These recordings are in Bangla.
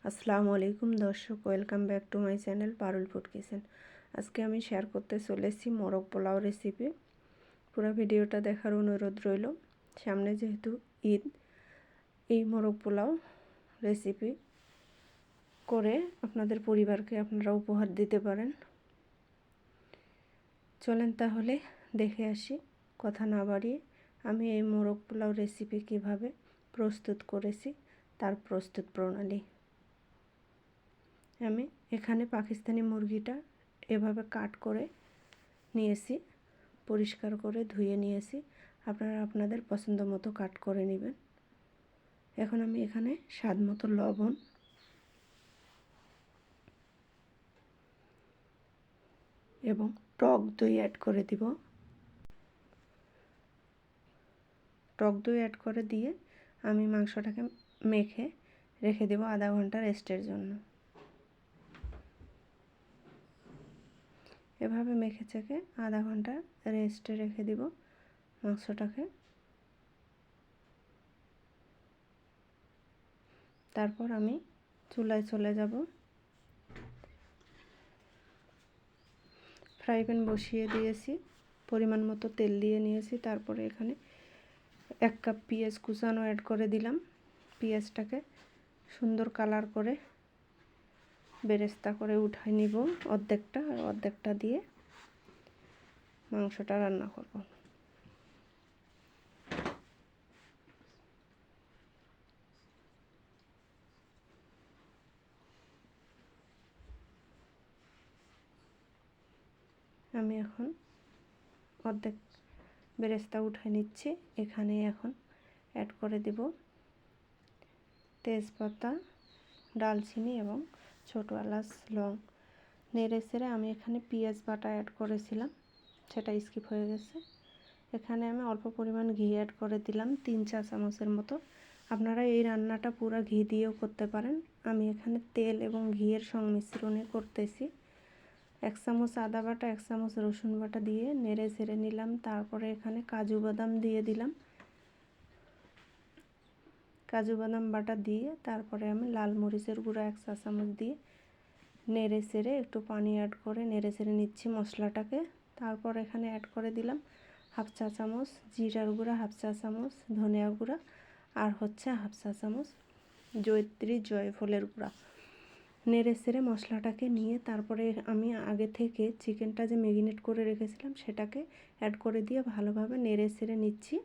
আসসালামু আলাইকুম দর্শক, welcome back to my channel Parul food kitchen. আজকে আমি শেয়ার করতে চলেছি মোরগ পোলাও রেসিপি। পুরো ভিডিওটা দেখার অনুরোধ রইল। সামনে যেহেতু ঈদ, এই মোরগ পোলাও রেসিপি করে আপনাদের পরিবারকে আপনারা উপহার দিতে পারেন। চলেন তাহলে দেখে আসি। কথা না বাড়িয়ে আমি এই মোরগ পোলাও রেসিপি কিভাবে প্রস্তুত করেছি তার প্রস্তুত প্রণালী। আমি এখানে পাকিস্তানি মুরগিটা এভাবে কাট করে নিয়েছি, পরিষ্কার করে ধুয়ে নিয়েছি। আপনারা আপনাদের পছন্দ মতো কাট করে নেবেন। এখন আমি এখানে স্বাদ মতো লবণ এবং টক দই অ্যাড করে দিব। টক দই অ্যাড করে দিয়ে আমি মাংসটাকে মেখে রেখে দেব আধা ঘন্টা রেস্টের জন্য। এভাবে মেখে চেখে আধা ঘন্টা রেস্টে রেখে দিব মাংসটাকে। তারপর আমি চুলায় চলে যাব। ফ্রাই প্যান বসিয়ে দিয়েছি, পরিমাণ মতো তেল দিয়ে নিয়েছি। তারপরে এখানে 1 কাপ পেঁয়াজ কুচানো অ্যাড করে দিলাম। পেঁয়াজটাকে সুন্দর কালার করে বেরেস্তা করে উঠাই নিব অর্ধেকটা, আর অর্ধেকটা দিয়ে মাংসটা রান্না করব। আমি এখন অর্ধেক বেরেস্তা উঠাই নিচ্ছি। এখানে এখন অ্যাড করে দেব তেজপাতা, ডালচিনি এবং ছোটো এলাচ, লং। নেড়ে চেড়ে আমি এখানে পেঁয়াজ বাটা অ্যাড করেছিলাম, সেটা স্কিপ হয়ে গেছে। এখানে আমি অল্প পরিমাণ ঘি অ্যাড করে দিলাম, 3-4 চামচের মতো। আপনারা এই রান্নাটা পুরো ঘি দিয়েও করতে পারেন। আমি এখানে তেল এবং ঘিয়ের সংমিশ্রণে করতেছি। 1 চামচ আদা বাটা, 1 চামচ রসুন বাটা দিয়ে নেড়ে চেড়ে নিলাম। তারপরে এখানে কাজু বাদাম দিয়ে দিলাম। কাজু বাদাম বাটা দিয়ে তারপরে আমি লাল মরিচের গুঁড়া 1 চা চামচ দিয়ে নেড়ে চেড়ে একটু পানি অ্যাড করে নেড়ে চেড়ে নিচ্ছি মশলাটাকে। তারপর এখানে অ্যাড করে দিলাম 1/2 চা চামচ জিরার গুঁড়া, 1/2 চা চামচ ধনিয়া গুঁড়া, আর হচ্ছে 1/2 চা চামচ জয়ফলের গুঁড়া। নেড়ে চেড়ে মশলাটাকে নিয়ে তারপরে আমি আগে থেকে চিকেনটা যে ম্যারিনেট করে রেখেছিলাম সেটাকে অ্যাড করে দিয়ে ভালোভাবে নেড়ে চেড়ে নিচ্ছি।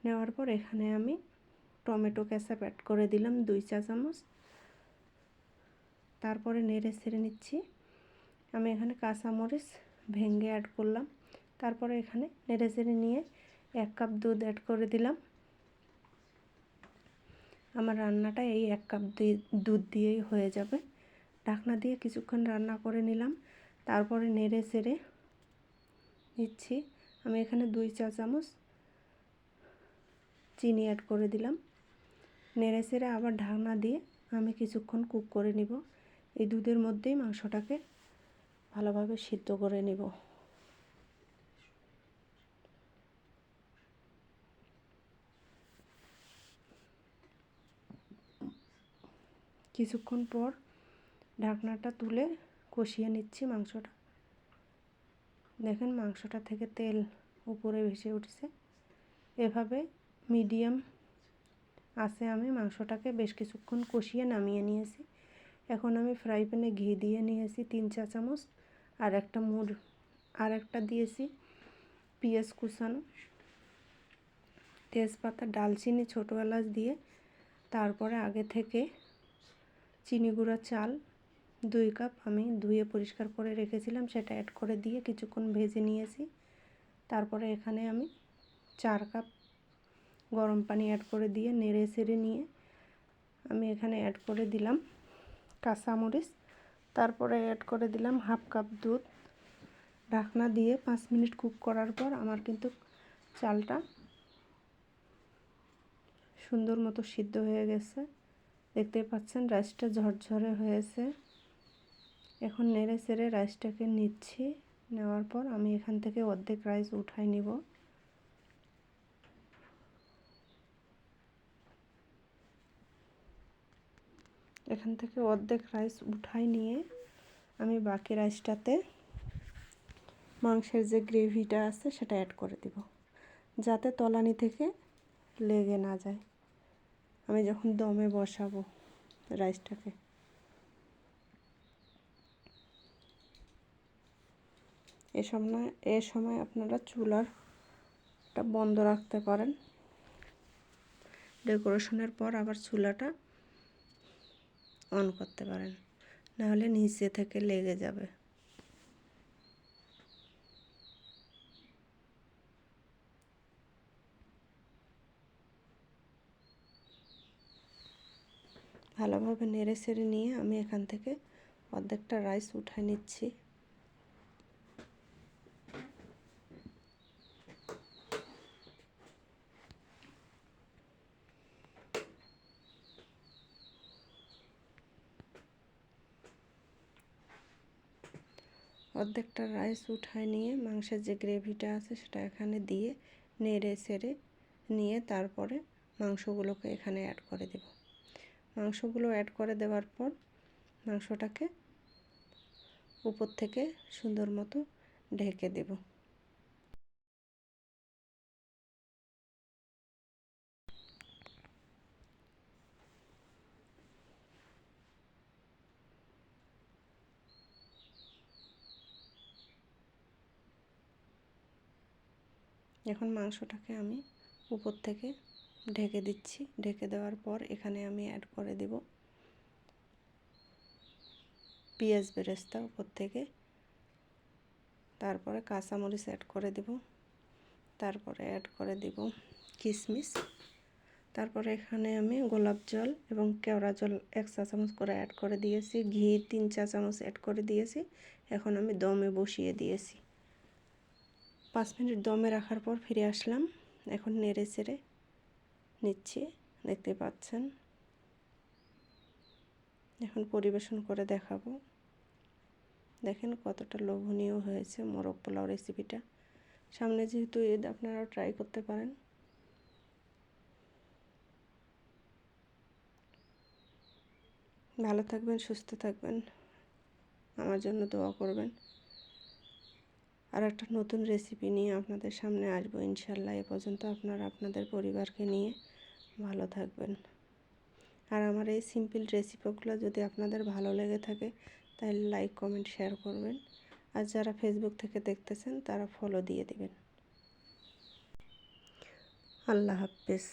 নেওয়ার পর এখানে আমি টমেটো কেচাপ অ্যাড করে দিলাম 2 চা চামচ। তারপরে নেড়ে চেড়ে নিচ্ছি। আমি এখানে কাঁচামরিচ ভেঙে অ্যাড করলাম। তারপরে এখানে নেড়ে চেড়ে নিয়ে 1 কাপ দুধ অ্যাড করে দিলাম। আমার রান্নাটা এই 1 কাপ দুধ দিয়েই হয়ে যাবে। ঢাকনা দিয়ে কিছুক্ষণ রান্না করে নিলাম। তারপরে নেড়ে চেড়ে নিচ্ছি। আমি এখানে 2 চা চামচ চিনি অ্যাড করে দিলাম। নেড়ে চেড়ে আবার ঢাকনা দিয়ে আমি কিছুক্ষণ কুক করে নিব। এই দুধের মধ্যেই মাংসটাকে ভালোভাবে সিদ্ধ করে নিব। কিছুক্ষণ পর ঢাকনাটা তুলে কষিয়ে নিচ্ছি মাংসটা। দেখেন মাংসটা থেকে তেল উপরে ভেসে উঠছে। এভাবে মিডিয়াম আছে আমি মাংসটাকে বেশ কিছুক্ষণ কষিয়ে নামিয়ে নিয়েছি। এখন আমি ফ্রাই প্যানে ঘি দিয়ে নিয়েছি 3 চা চামচ, আর একটা দিয়েছি পেঁয়াজ কুচানো, তেজপাতা, ডালচিনি, ছোটো এলাচ দিয়ে তারপরে আগে থেকে চিনি গুঁড়া চাল 2 কাপ আমি ধুয়ে পরিষ্কার করে রেখেছিলাম সেটা অ্যাড করে দিয়ে কিছুক্ষণ ভেজে নিয়েছি। তারপরে এখানে আমি 4 কাপ গরম পানি অ্যাড করে দিয়ে নেড়ে চেড়ে নিয়ে আমি এখানে অ্যাড করে দিলাম কাঁচামরিচ। তারপরে অ্যাড করে দিলাম 1/2 কাপ দুধ। ঢাকনা দিয়ে 5 মিনিট কুক করার পর আমার কিন্তু চালটা সুন্দর মতো সিদ্ধ হয়ে গেছে। দেখতেই পাচ্ছেন রাইসটা ঝরঝরে হয়েছে। এখন নেড়ে চেড়ে রাইসটাকে নিচ্ছি। নেওয়ার পর আমি এখান থেকে অর্ধেক রাইস উঠাই নিব। এখান থেকে অর্ধেক রাইস উঠাই নিয়ে আমি বাকি রাইসটাতে মাংসের যে গ্রেভিটা আছে সেটা অ্যাড করে দিব, যাতে তলানি থেকে লেগে না যায় আমি যখন দমে বসাবো রাইসটাকে। এ সময় আপনারা চুলাটা বন্ধ রাখতে পারেন। ডেকোরেশনের পর আবার চুলাটা অন করতে পারেন, নাহলে নিচে থেকে লেগে যাবে। ভালোভাবে নেড়ে চেড়ে নিয়ে আমি এখান থেকে অর্ধেকটা রাইস উঠায় নিচ্ছি। অর্ধেকটা রাইস উঠায় নিয়ে মাংসের যে গ্রেভিটা আছে সেটা এখানে দিয়ে নেড়ে চেড়ে নিয়ে তারপরে মাংসগুলোকে এখানে অ্যাড করে দেব। মাংসগুলো অ্যাড করে দেওয়ার পর মাংসটাকে উপর থেকে সুন্দর মতো ঢেকে দেব। এখন মাংসটাকে আমি উপর থেকে ঢেকে দিচ্ছি। ঢেকে দেওয়ার পর এখানে আমি অ্যাড করে দেব পেঁয়াজ বেরেস্তা উপর থেকে, তারপরে কাঁচামরিচ অ্যাড করে দেব, তারপরে অ্যাড করে দেব কিশমিশ, তারপরে এখানে আমি গোলাপ জল এবং কেওড়া জল 1 চা চামচ করে অ্যাড করে দিয়েছি, ঘি 3 চা চামচ অ্যাড করে দিয়েছি। এখন আমি দমে বসিয়ে দিয়েছি। 5 মিনিট দমে রাখার পর ফিরে আসলাম। এখন নেড়ে চেড়ে নিচ্ছি, দেখতে পাচ্ছেন। এখন পরিবেশন করে দেখাবো। দেখেন কতটা লোভনীয় হয়েছে মোরগ পোলাও রেসিপিটা। সামনে যেহেতু ঈদ, আপনারাও ট্রাই করতে পারেন। ভালো থাকবেন, সুস্থ থাকবেন, আমার জন্য দোয়া করবেন। আর একটা নতুন রেসিপি নিয়ে আপনাদের সামনে আসবো ইনশাল্লাহ। এ পর্যন্ত আপনারা আপনাদের পরিবারকে নিয়ে ভালো থাকবেন। আর আমার এই সিম্পল রেসিপিগুলো যদি আপনাদের ভালো লেগে থাকে তাহলে লাইক, কমেন্ট, শেয়ার করবেন। আর যারা ফেসবুক থেকে দেখতেছেন তারা ফলো দিয়ে দিবেন। আল্লাহ হাফেজ।